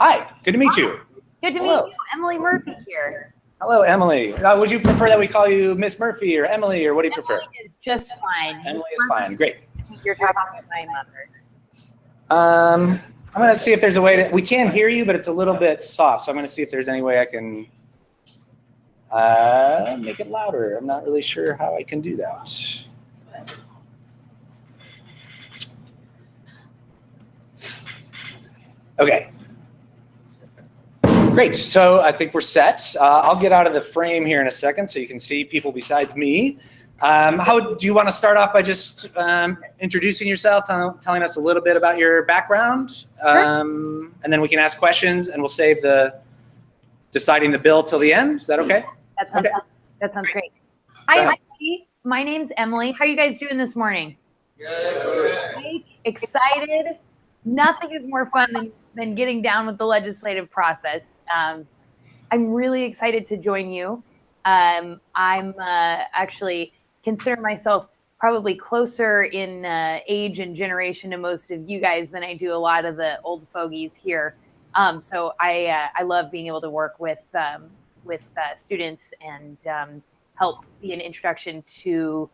Hi, good to meet you. Good to meet you. Emily Murphy here. Hello, Emily. Would you prefer that we call you Miss Murphy or Emily, or what do you prefer? Emily is just fine. Emily is fine. Great. You're talking about my mother. I'm going to see if there's a way to, we can hear you, but it's a little bit soft. So I'm going to see if there's any way I can make it louder. I'm not really sure how I can do that. Okay. Great. So I think we're set. I'll get out of the frame here in a second so you can see people besides me. How do you want to start off by just introducing yourself, telling us a little bit about your background, and then we can ask questions, and we'll save the deciding the bill till the end. Is that okay? That sounds great. Hi, everybody. My name's Emily. How are you guys doing this morning? Good. Excited. Nothing is more fun than getting down with the legislative process. I'm really excited to join you. I'm actually consider myself probably closer in age and generation to most of you guys than I do a lot of the old fogies here. So I love being able to work with students and help be an introduction to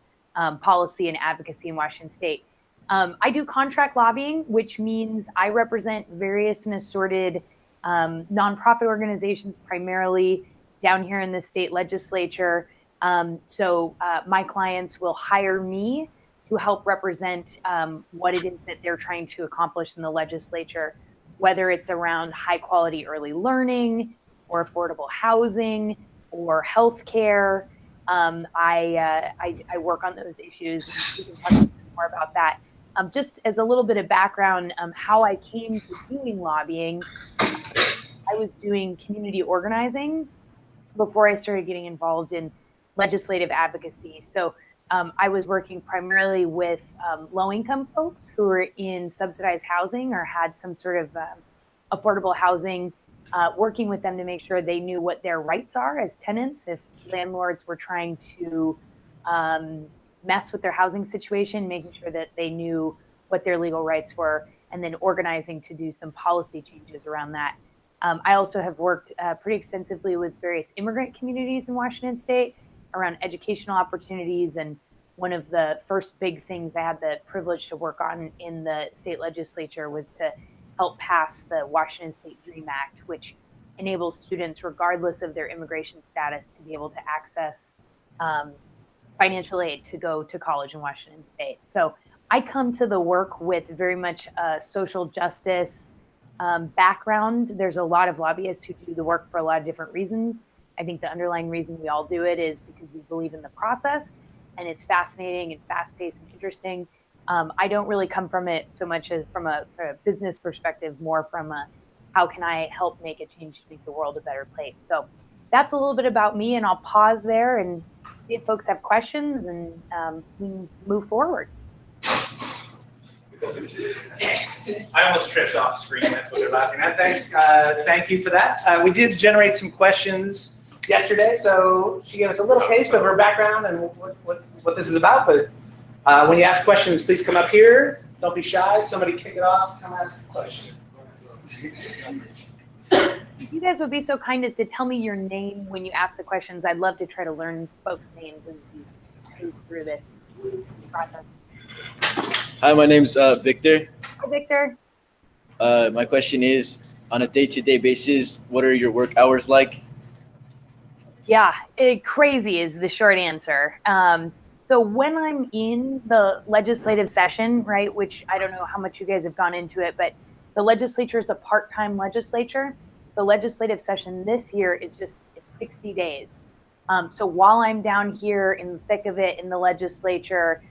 policy and advocacy in Washington State. I do contract lobbying, which means I represent various and assorted nonprofit organizations, primarily down here in the state legislature. So my clients will hire me to help represent what it is that they're trying to accomplish in the legislature, whether it's around high quality early learning or affordable housing or healthcare. I work on those issues. We can talk more about that. Just as a little bit of background, how I came to doing lobbying, I was doing community organizing before I started getting involved in legislative advocacy. So I was working primarily with low-income folks who were in subsidized housing or had some sort of affordable housing, working with them to make sure they knew what their rights are as tenants if landlords were trying to mess with their housing situation, making sure that they knew what their legal rights were, and then organizing to do some policy changes around that. I also have worked pretty extensively with various immigrant communities in Washington State around educational opportunities. And one of the first big things I had the privilege to work on in the state legislature was to help pass the Washington State DREAM Act, which enables students, regardless of their immigration status, to be able to access financial aid to go to college in Washington State. So I come to the work with very much a social justice background. There's a lot of lobbyists who do the work for a lot of different reasons. I think the underlying reason we all do it is because we believe in the process and it's fascinating and fast-paced and interesting. I don't really come from it so much as from a sort of business perspective, more from a how can I help make a change to make the world a better place. So that's a little bit about me, and I'll pause there and see if folks have questions, and we can move forward. I almost tripped off screen. That's what they're laughing at. Thank you for that. We did generate some questions yesterday, so she gave us a little taste of her background and what this is about. But when you ask questions, please come up here. Don't be shy. Somebody kick it off. Come ask a question. If you guys would be so kind as to tell me your name when you ask the questions, I'd love to try to learn folks' names and move through this process. Hi, my name's Victor. Hi, Victor. My question is, on a day-to-day basis, what are your work hours like? Yeah, crazy is the short answer. So when I'm in the legislative session, right, which I don't know how much you guys have gone into it, but the legislature is a part-time legislature. The legislative session this year is just 60 days. So while I'm down here in the thick of it in the legislature,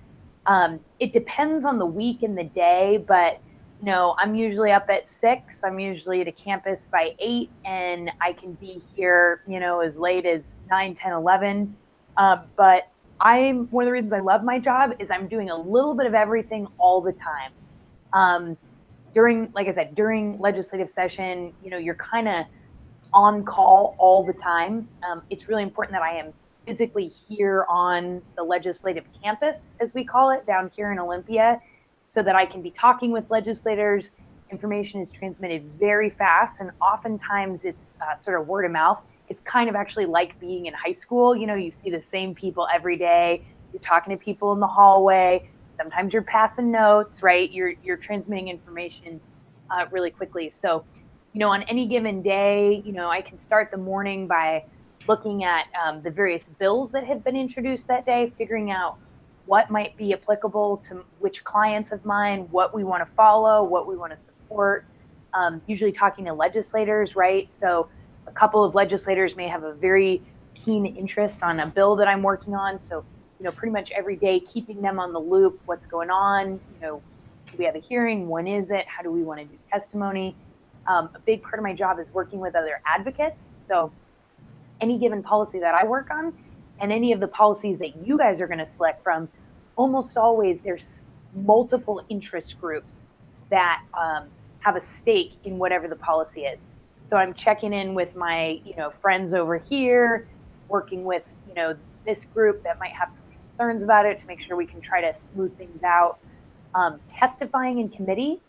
it depends on the week and the day, but you know, I'm usually up at 6. I'm usually at a campus by 8, and I can be here, you know, as late as 9, 10, 11. But one of the reasons I love my job is I'm doing a little bit of everything all the time. Like I said, during legislative session, you know, you're kind of on call all the time. It's really important that I am physically here on the legislative campus, as we call it, down here in Olympia, so that I can be talking with legislators, Information is transmitted very fast, and oftentimes it's sort of word of mouth. It's kind of actually like being in high school. You know, you see the same people every day. You're talking to people in the hallway. Sometimes you're passing notes, right? You're transmitting information really quickly. So, you know, on any given day, you know, I can start the morning by looking at the various bills that have been introduced that day, figuring out what might be applicable to which clients of mine, what we want to follow, what we want to support. Usually talking to legislators, right? So a couple of legislators may have a very keen interest on a bill that I'm working on. So, you know, pretty much every day, keeping them on the loop, what's going on, you know, do we have a hearing? When is it? How do we want to do testimony? A big part of my job is working with other advocates. So any given policy that I work on and any of the policies that you guys are going to select from, almost always there's multiple interest groups that have a stake in whatever the policy is. So I'm checking in with my, you know, friends over here, working with, you know, this group that might have some concerns about it to make sure we can try to smooth things out. Testifying in committee.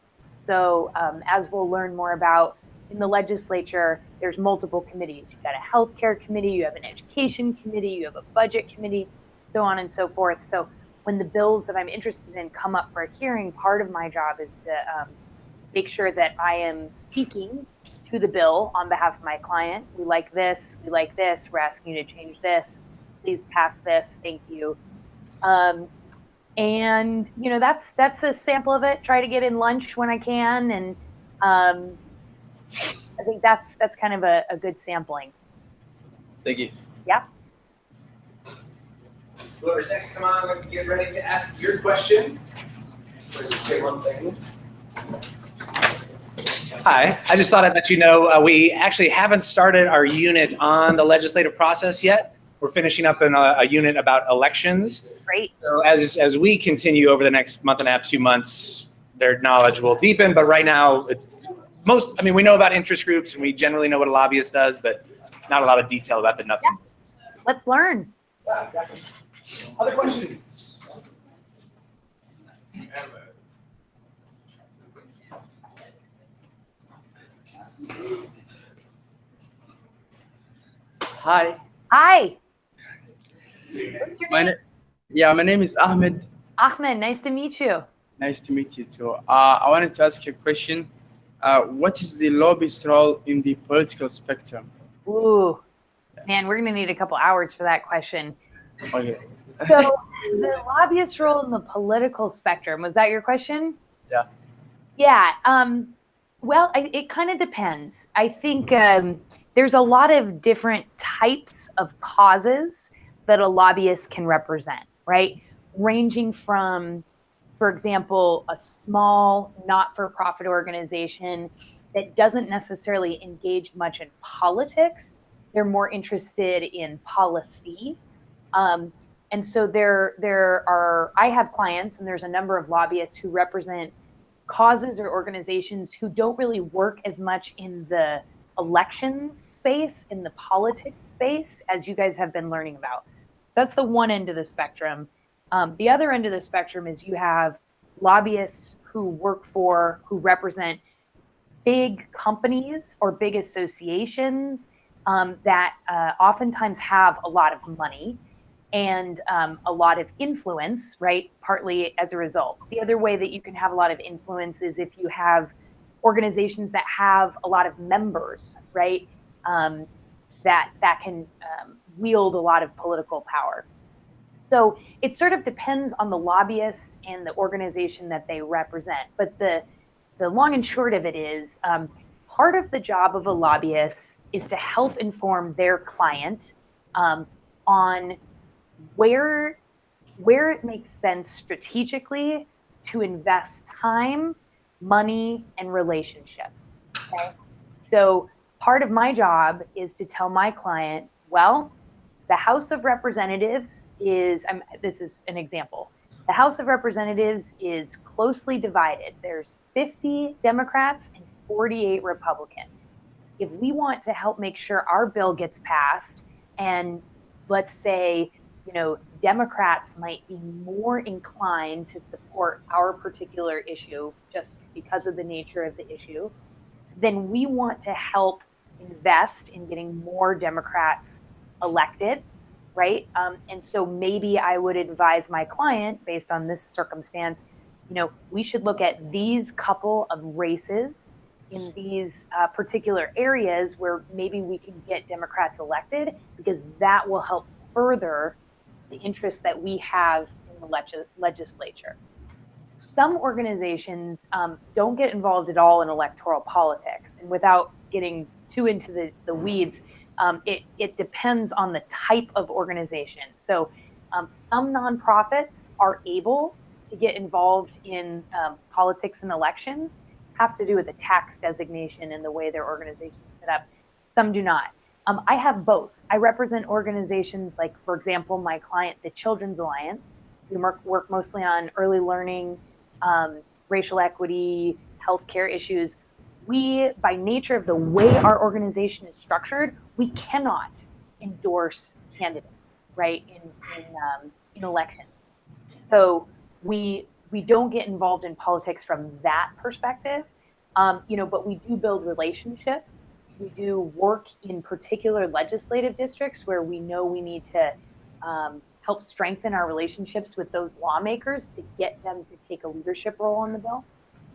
So as we'll learn more about in the legislature, there's multiple committees. You've got a healthcare committee, you have an education committee, you have a budget committee, so on and so forth. So when the bills that I'm interested in come up for a hearing, part of my job is to make sure that I am speaking to the bill on behalf of my client. We like this, we're asking you to change this, please pass this, thank you. And you know, that's a sample of it. Try to get in lunch when I can, and I think that's kind of a good sampling. Thank you. Yeah. Whoever's next, come on, get ready to ask your question. Or just say one thing. Hi, I just thought I'd let you know we actually haven't started our unit on the legislative process yet. We're finishing up in a unit about elections. Great. So as we continue over the next month and a half, 2 months, their knowledge will deepen. But right now, we know about interest groups and we generally know what a lobbyist does, but not a lot of detail about the nuts and bolts. Let's learn. Yeah, exactly. Other questions? Hi. Hi. What's your name? My name is Ahmed. Ahmed, nice to meet you. Nice to meet you too. I wanted to ask you a question. What is the lobbyist role in the political spectrum? Ooh, man, we're gonna need a couple hours for that question. Okay. So the lobbyist role in the political spectrum, was that your question? Yeah. Yeah. Well, it kind of depends. I think there's a lot of different types of causes that a lobbyist can represent, right? Ranging from, for example, a small not-for-profit organization that doesn't necessarily engage much in politics. They're more interested in policy. And so I have clients, and there's a number of lobbyists who represent causes or organizations who don't really work as much in the elections space, in the politics space, as you guys have been learning about. That's the one end of the spectrum. The other end of the spectrum is you have lobbyists who represent big companies or big associations that oftentimes have a lot of money and a lot of influence, right? Partly as a result. The other way that you can have a lot of influence is if you have organizations that have a lot of members, right? That can wield a lot of political power. So it sort of depends on the lobbyist and the organization that they represent. But the long and short of it is part of the job of a lobbyist is to help inform their client on where it makes sense strategically to invest time, money, and relationships. Okay? So part of my job is to tell my client, well, the House of Representatives this is an example. The House of Representatives is closely divided. There's 50 Democrats and 48 Republicans. If we want to help make sure our bill gets passed, and let's say, Democrats might be more inclined to support our particular issue, just because of the nature of the issue, then we want to help invest in getting more Democrats elected, right? And so maybe I would advise my client, based on this circumstance, we should look at these couple of races in these particular areas where maybe we can get Democrats elected, because that will help further the interests that we have in the legislature. Some organizations don't get involved at all in electoral politics. And without getting too into the weeds, it depends on the type of organization. So some nonprofits are able to get involved in politics and elections. It has to do with the tax designation and the way their organization is set up. Some do not. I have both. I represent organizations like, for example, my client, the Children's Alliance. We work mostly on early learning, racial equity, healthcare issues. We, by nature of the way our organization is structured, we cannot endorse candidates, right, in elections. So we don't get involved in politics from that perspective, but we do build relationships. We do work in particular legislative districts where we know we need to help strengthen our relationships with those lawmakers to get them to take a leadership role on the bill.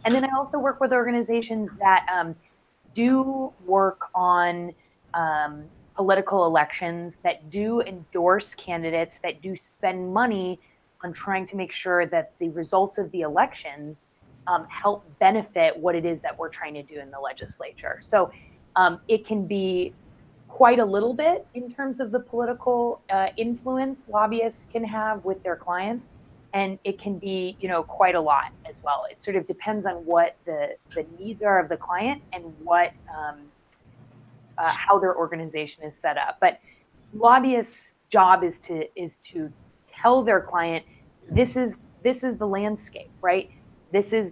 And then I also work with organizations that do work on political elections, that do endorse candidates, that do spend money on trying to make sure that the results of the elections help benefit what it is that we're trying to do in the legislature. So it can be quite a little bit in terms of the political influence lobbyists can have with their clients. And it can be, quite a lot as well. It sort of depends on what the needs are of the client and what how their organization is set up. But lobbyists' job is to tell their client, this is the landscape, right? This is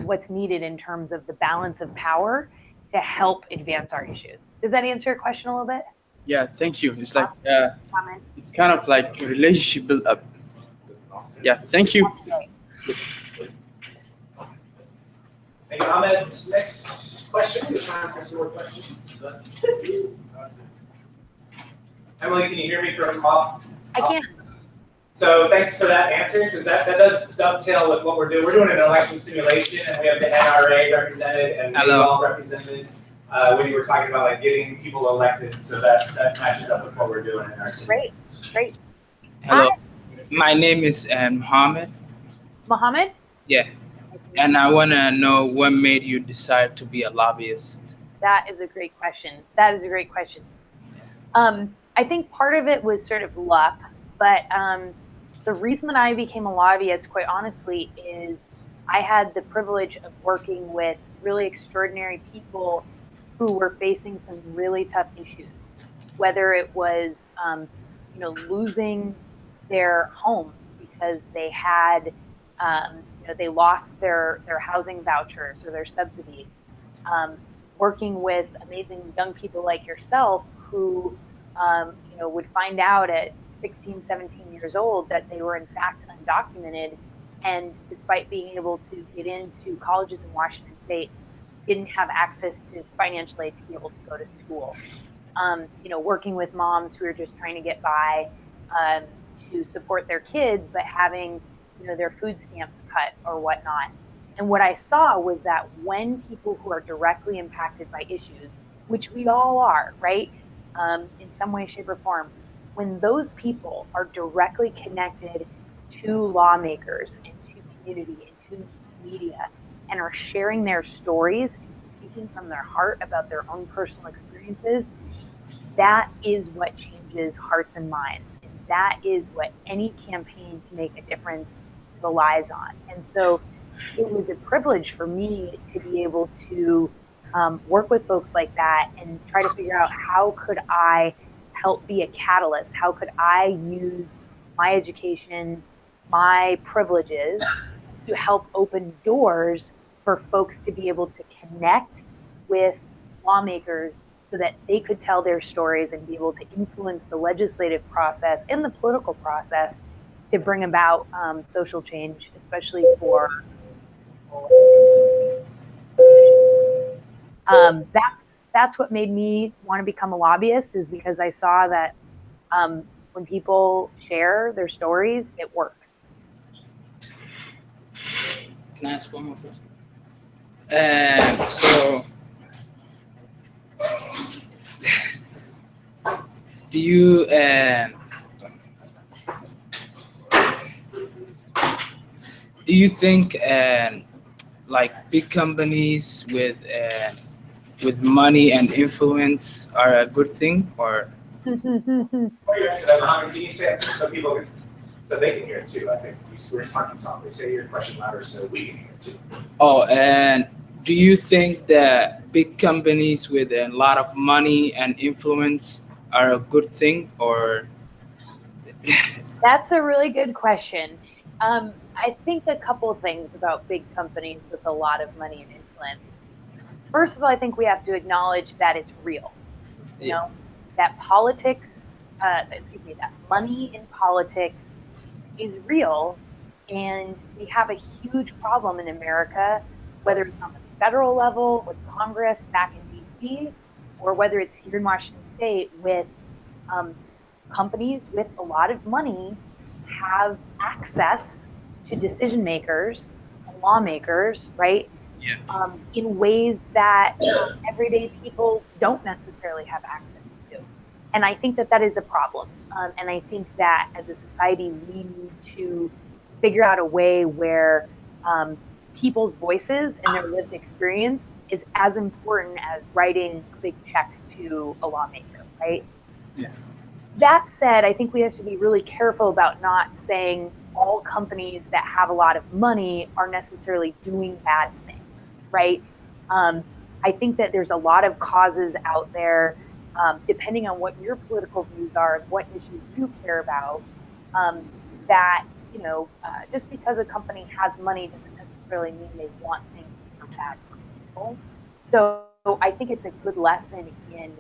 what's needed in terms of the balance of power to help advance our issues. Does that answer your question a little bit? Yeah, thank you. It's like it's kind of like a relationship build up. Yeah, thank you. Thank you, Ahmed. Next question. We have time for some more questions. Emily, can you hear me from off? I can. So thanks for that answer, because that does dovetail with what we're doing. We're doing an election simulation, and we have the NRA represented and we all represented when you were talking about like getting people elected. So that matches up with what we're doing in our city. Great. Hello, my name is Mohammed. Mohammed? Yeah, and I want to know what made you decide to be a lobbyist. That is a great question. I think part of it was sort of luck, but the reason that I became a lobbyist, quite honestly, is I had the privilege of working with really extraordinary people who were facing some really tough issues, whether it was, losing their homes because they had, they lost their housing vouchers or their subsidies, working with amazing young people like yourself who, would find out at 16, 17 years old that they were in fact undocumented, and despite being able to get into colleges in Washington State, didn't have access to financial aid to be able to go to school. Working with moms who are just trying to get by to support their kids, but having their food stamps cut or whatnot. And what I saw was that when people who are directly impacted by issues, which we all are, right, in some way, shape, or form, when those people are directly connected to lawmakers and to community and to media and are sharing their stories and speaking from their heart about their own personal experiences, that is what changes hearts and minds. And that is what any campaign to make a difference relies on. And so it was a privilege for me to be able to work with folks like that and try to figure out how could I help be a catalyst? How could I use my education, my privileges to help open doors for folks to be able to connect with lawmakers so that they could tell their stories and be able to influence the legislative process and the political process to bring about social change, especially for That's what made me want to become a lobbyist, is because I saw that when people share their stories, it works. Can I ask one more question? And so, do you think like big companies with money and influence are a good thing, or? Before you answer that, Mohammed, can you say it so people can, so they can hear it too? I think we're talking softly. Say your question louder so we can hear it too. Oh, and do you think that big companies with a lot of money and influence are a good thing, or? That's a really good question. I think a couple of things about big companies with a lot of money and influence. First of all, I think we have to acknowledge that it's real. You know, that politics, that money in politics is real. And we have a huge problem in America, whether it's on the federal level with Congress back in DC, or whether it's here in Washington State with companies with a lot of money have access to decision makers and lawmakers, right? Yeah. In ways that everyday people don't necessarily have access to. And I think that that is a problem. And I think that as a society, we need to figure out a way where people's voices and their lived experience is as important as writing a big check to a lawmaker, right? Yeah. That said, I think we have to be really careful about not saying all companies that have a lot of money are necessarily doing bad things, right? I think that there's a lot of causes out there, depending on what your political views are, what issues you care about, that, just because a company has money doesn't necessarily mean they want things that are bad for people. So I think it's a good lesson in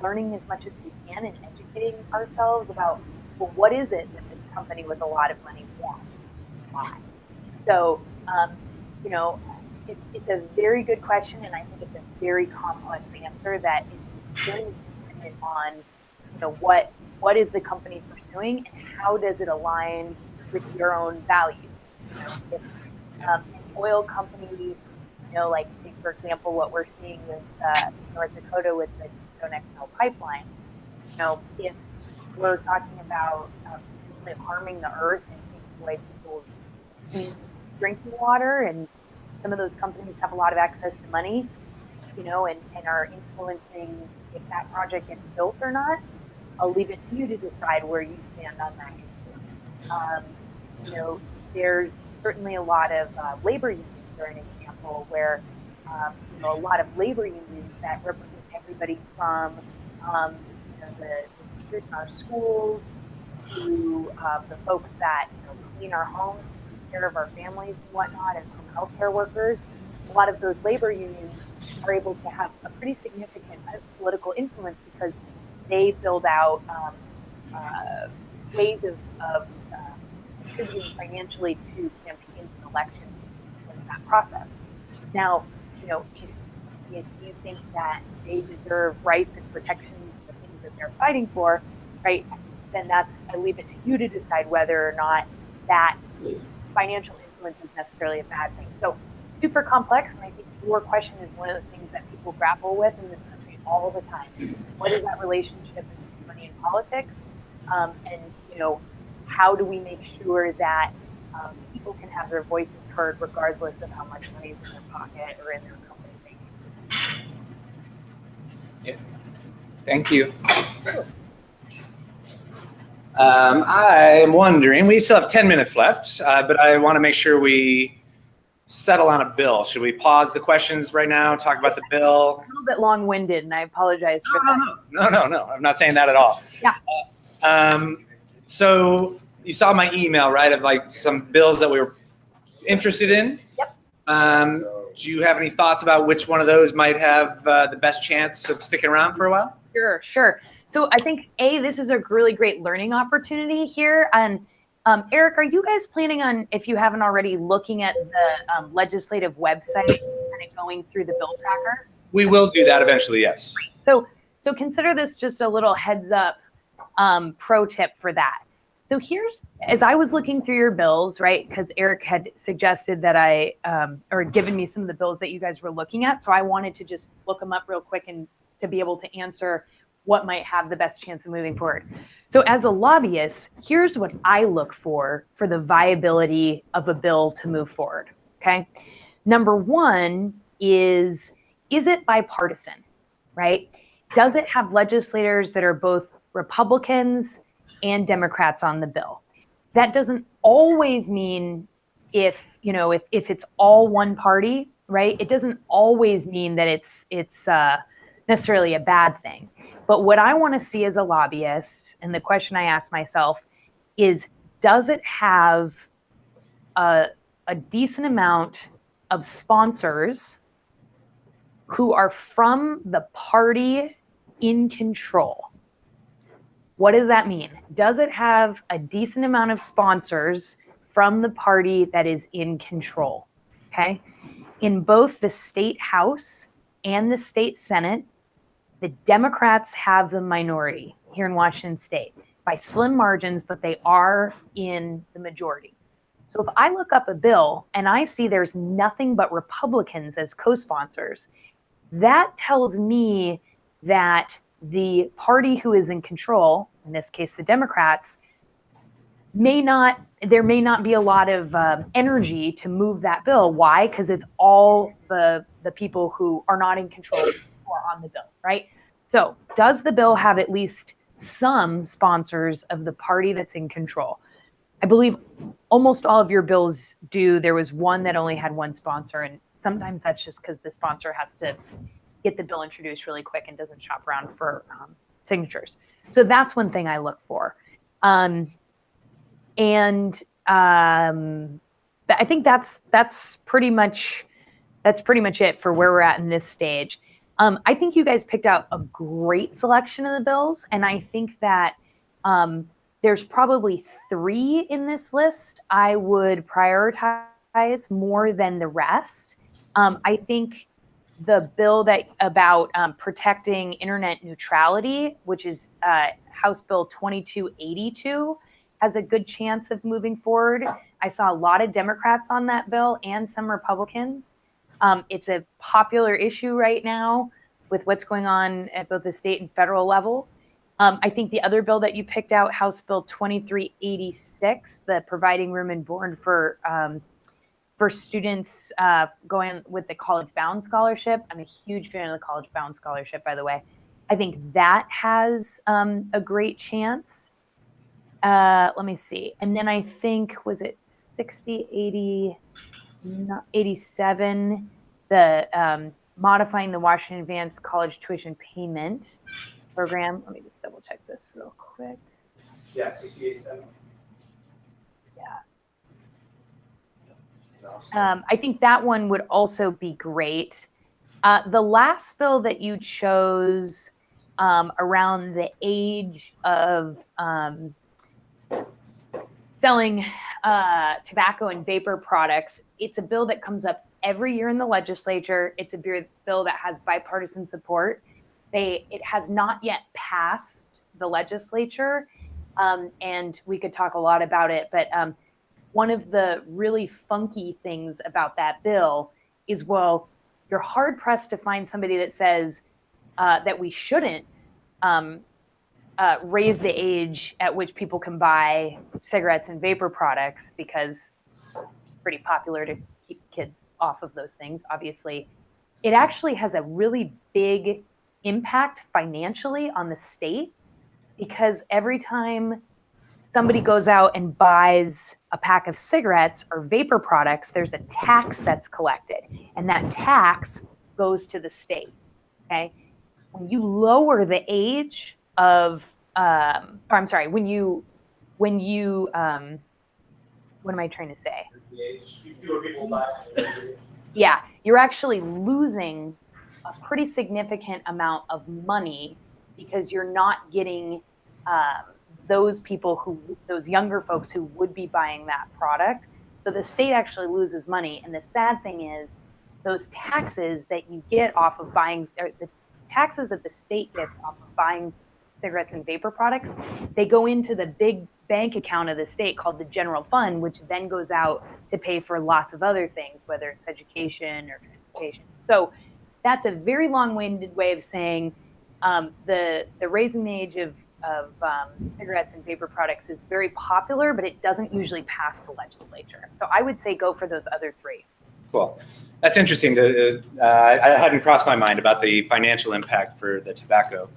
learning as much as we can and educating ourselves about, well, what is it that this company with a lot of money wants? Why? So, it's a very good question, and I think it's a very complex answer that is very dependent on, what is the company pursuing and how does it align with your own values. If an oil company, like for example, what we're seeing with North Dakota with the XL pipeline, if we're talking about harming the earth and taking away people's clean drinking water, and some of those companies have a lot of access to money, and are influencing if that project gets built or not, I'll leave it to you to decide where you stand on that issue. There's certainly a lot of labor unions are an example where a lot of labor unions that represent everybody from the teachers in our schools to the folks that clean our homes, take care of our families and whatnot as home healthcare workers. A lot of those labor unions are able to have a pretty significant political influence because they build out ways of contributing financially to campaigns and elections in that process. Now, if you think that they deserve rights and protections for things that they're fighting for, right, then I leave it to you to decide whether or not that financial influence is necessarily a bad thing. So super complex, and I think your question is one of the things that people grapple with in this country all the time. What is that relationship between money and politics? And how do we make sure that people can have their voices heard regardless of how much money is in their pocket or in their company bank? Yeah. Thank you. I'm wondering, we still have 10 minutes left, but I want to make sure we settle on a bill. Should we pause the questions right now, talk about the bill? A little bit long-winded, and I apologize for that. No. I'm not saying that at all. Yeah. So you saw my email, right, of like some bills that we were interested in? Yep. Do you have any thoughts about which one of those might have the best chance of sticking around for a while? Sure. So I think, this is a really great learning opportunity here. And Eric, are you guys planning on, if you haven't already, looking at the legislative website, kind of going through the bill tracker? We will do that eventually, yes. So consider this just a little heads up pro tip for that. So here's, as I was looking through your bills, right, because Eric had suggested that or given me some of the bills that you guys were looking at. So I wanted to just look them up real quick and to be able to answer what might have the best chance of moving forward. So as a lobbyist, here's what I look for the viability of a bill to move forward, okay? Number one is it bipartisan, right? Does it have legislators that are both Republicans and Democrats on the bill? That doesn't always mean if it's all one party, right? It doesn't always mean that it's necessarily a bad thing. But what I want to see as a lobbyist, and the question I ask myself is, does it have a decent amount of sponsors who are from the party in control? What does that mean? Does it have a decent amount of sponsors from the party that is in control? Okay. In both the state House and the state Senate, the Democrats have the minority here in Washington State by slim margins, but they are in the majority. So if I look up a bill and I see there's nothing but Republicans as co-sponsors, that tells me that the party who is in control, in this case the Democrats, there may not be a lot of energy to move that bill. Why? Because it's all the people who are not in control who are on the bill, right? So does the bill have at least some sponsors of the party that's in control? I believe almost all of your bills do. There was one that only had one sponsor, and sometimes that's just because the sponsor has to get the bill introduced really quick and doesn't shop around for signatures. So that's one thing I look for. I think that's pretty much it for where we're at in this stage. I think you guys picked out a great selection of the bills, and I think that there's probably 3 in this list I would prioritize more than the rest. I think the bill about protecting internet neutrality, which is House Bill 2282, has a good chance of moving forward. I saw a lot of Democrats on that bill and some Republicans. It's a popular issue right now with what's going on at both the state and federal level. I think the other bill that you picked out, House Bill 2386, the providing room and board for students going with the College Bound Scholarship. I'm a huge fan of the College Bound Scholarship, by the way. I think that has a great chance. Let me see. And then I think, was it 60, 80, 87, the modifying the Washington Advanced College Tuition Payment Program. Let me just double check this real quick. Yeah, 68.7. Yeah. I think that one would also be great. The last bill that you chose around the age of selling tobacco and vapor products, it's a bill that comes up every year in the legislature. It's a bill that has bipartisan support. It has not yet passed the legislature, and we could talk a lot about it, but one of the really funky things about that bill is, well, you're hard pressed to find somebody that says that we shouldn't raise the age at which people can buy cigarettes and vapor products, because it's pretty popular to keep kids off of those things, obviously. It actually has a really big impact financially on the state, because every time somebody goes out and buys a pack of cigarettes or vapor products, there's a tax that's collected, and that tax goes to the state. Okay. When you lower the age of, what am I trying to say? Fewer people buy. Yeah, you're actually losing a pretty significant amount of money, because you're not getting those people those younger folks who would be buying that product. So the state actually loses money. And the sad thing is those taxes that you get off of buying, or the taxes that the state gets off of buying cigarettes and vapor products, they go into the big bank account of the state called the general fund, which then goes out to pay for lots of other things, whether it's education or transportation. So that's a very long-winded way of saying the raising the age of cigarettes and vapor products is very popular, but it doesn't usually pass the legislature. So I would say go for those other three. Cool. That's interesting. I hadn't crossed my mind about the financial impact for the tobacco.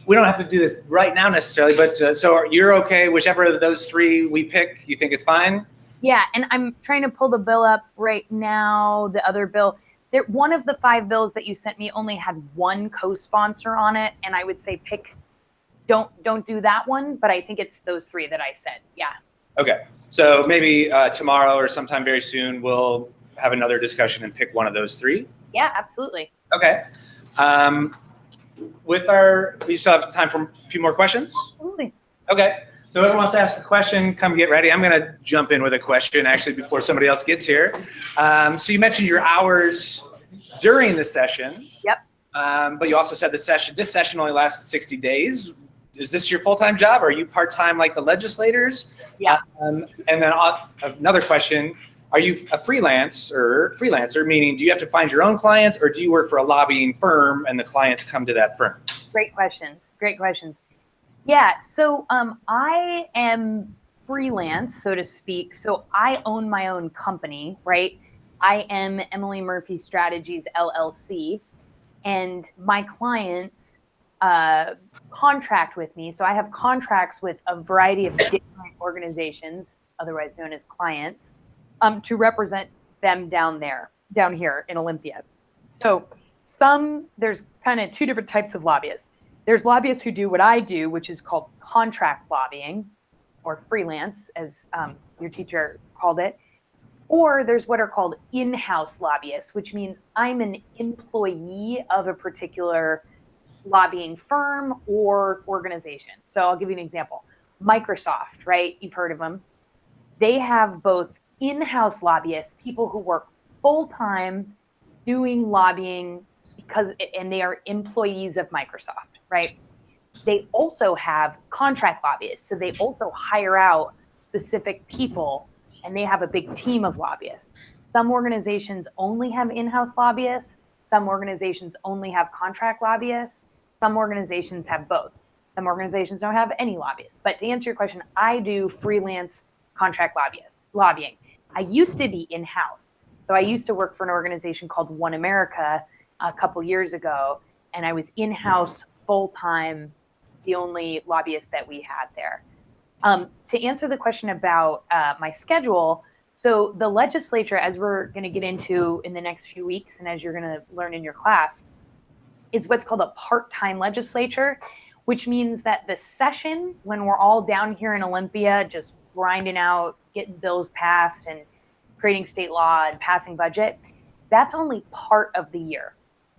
We don't have to do this right now necessarily, but so you're okay, whichever of those three we pick, you think it's fine? Yeah, and I'm trying to pull the bill up right now, the other bill. One of the 5 bills that you sent me only had one co-sponsor on it, and I would say don't do that one, but I think it's those 3 that I said, yeah. Okay, so maybe tomorrow or sometime very soon, we'll have another discussion and pick one of those 3? Yeah, absolutely. Okay. We still have time for a few more questions? Absolutely. Okay. So whoever wants to ask a question, come get ready. I'm going to jump in with a question actually before somebody else gets here. So you mentioned your hours during the session. Yep. But you also said this session only lasts 60 days. Is this your full-time job? Or are you part-time like the legislators? Yeah. And then another question, are you a freelancer, meaning do you have to find your own clients or do you work for a lobbying firm and the clients come to that firm? Great questions. Great questions. Yeah, so I am freelance, so to speak. So I own my own company, right? I am Emily Murphy Strategies, LLC, and my clients contract with me. So I have contracts with a variety of different organizations, otherwise known as clients, to represent them down here in Olympia. So there's kind of 2 different types of lobbyists. There's lobbyists who do what I do, which is called contract lobbying or freelance, as your teacher called it. Or there's what are called in-house lobbyists, which means I'm an employee of a particular lobbying firm or organization. So I'll give you an example. Microsoft, right? You've heard of them. They have both in-house lobbyists, people who work full-time doing lobbying and they are employees of Microsoft, right? They also have contract lobbyists. So they also hire out specific people and they have a big team of lobbyists. Some organizations only have in-house lobbyists. Some organizations only have contract lobbyists. Some organizations have both. Some organizations don't have any lobbyists. But to answer your question, I do freelance contract lobbying. I used to be in-house. So I used to work for an organization called One America a couple years ago, and I was in-house full-time, the only lobbyist that we had there. To answer the question about my schedule, so the legislature, as we're going to get into in the next few weeks, and as you're going to learn in your class, is what's called a part-time legislature, which means that the session, when we're all down here in Olympia, just grinding out, getting bills passed and creating state law and passing budget, that's only part of the year.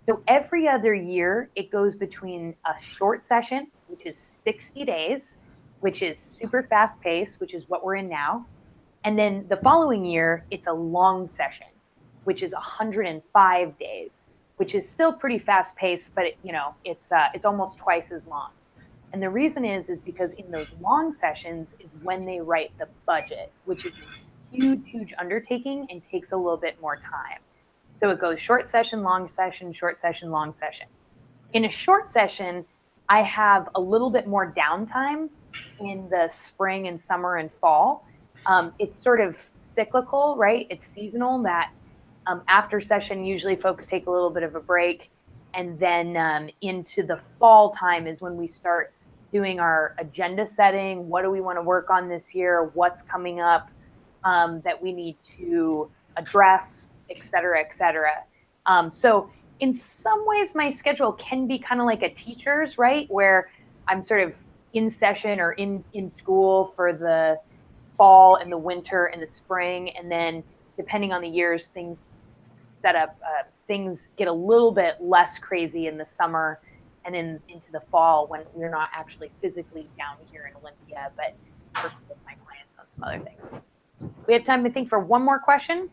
So every other year, it goes between a short session, which is 60 days, which is super fast paced, which is what we're in now. And then the following year, it's a long session, which is 105 days, which is still pretty fast paced, but it's almost twice as long. And the reason is because in those long sessions is when they write the budget, which is a huge undertaking and takes a little bit more time. So it goes short session, long session, short session, long session. In a short session, I have a little bit more downtime in the spring and summer and fall. It's sort of cyclical, right? It's seasonal that after session, usually folks take a little bit of a break. And then into the fall time is when we start doing our agenda setting. What do we want to work on this year? What's coming up that we need to address, et cetera, et cetera. So in some ways, my schedule can be kind of like a teacher's, right? Where I'm sort of in session or in school for the fall and the winter and the spring. And then depending on the years, things get a little bit less crazy in the summer and into the fall when we're not actually physically down here in Olympia, but working with my clients on some other things. We have time, I think, for one more question.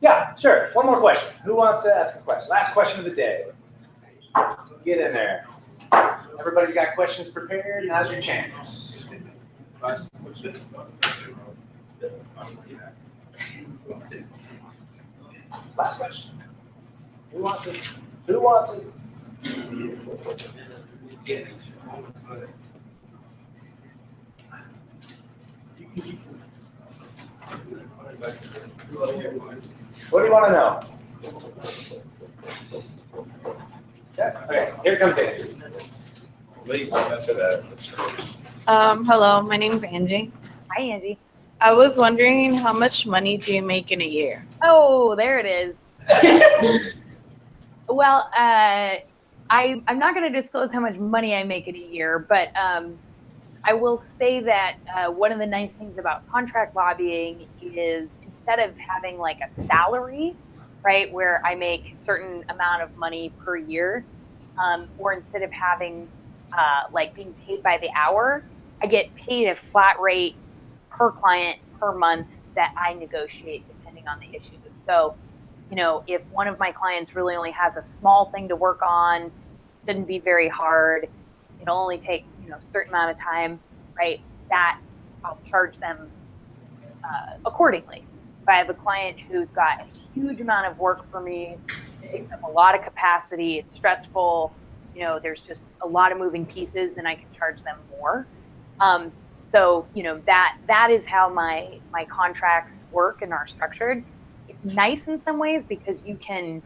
Yeah, sure. One more question. Who wants to ask a question? Last question of the day. Get in there. Everybody's got questions prepared. Now's your chance. Last question. Last question. Who wants it? Who wants it? What do you want to know? Yeah. Okay, here comes Andrew. Hello, my name is Angie. Hi, Angie. I was wondering how much money do you make in a year? Oh, there it is. Well, I'm not going to disclose how much money I make in a year, but I will say that one of the nice things about contract lobbying is instead of having like a salary, right, where I make a certain amount of money per year, or instead of having like being paid by the hour, I get paid a flat rate per client per month that I negotiate depending on the issue. So, you know, if one of my clients really only has a small thing to work on, shouldn't be very hard, it'll only take, you know, a certain amount of time, right, that I'll charge them accordingly. If I have a client who's got a huge amount of work for me, it takes up a lot of capacity, it's stressful, you know, there's just a lot of moving pieces, then I can charge them more. So, you know, that is how my contracts work and are structured. It's nice in some ways because you can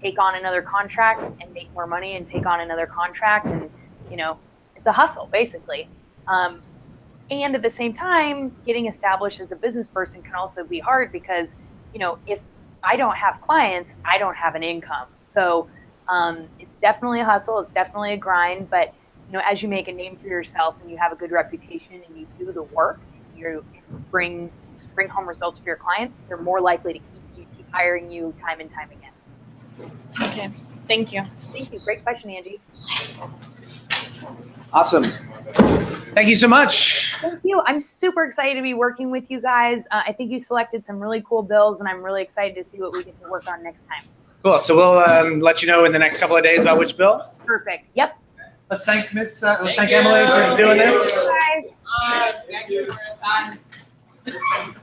take on another contract and make more money and take on another contract, and, you know, it's a hustle basically. And at the same time, getting established as a business person can also be hard because, you know, if I don't have clients, I don't have an income. So it's definitely a hustle. It's definitely a grind. But, you know, as you make a name for yourself and you have a good reputation and you do the work, you bring home results for your clients, they're more likely to keep hiring you time and time again. Okay, thank you. Thank you. Great question, Angie. Awesome. Thank you so much. Thank you. I'm super excited to be working with you guys. I think you selected some really cool bills, and I'm really excited to see what we get to work on next time. Cool. So we'll let you know in the next couple of days about which bill. Perfect. Yep. Let's thank Emily for doing this. Thanks, guys. Thank you for your time.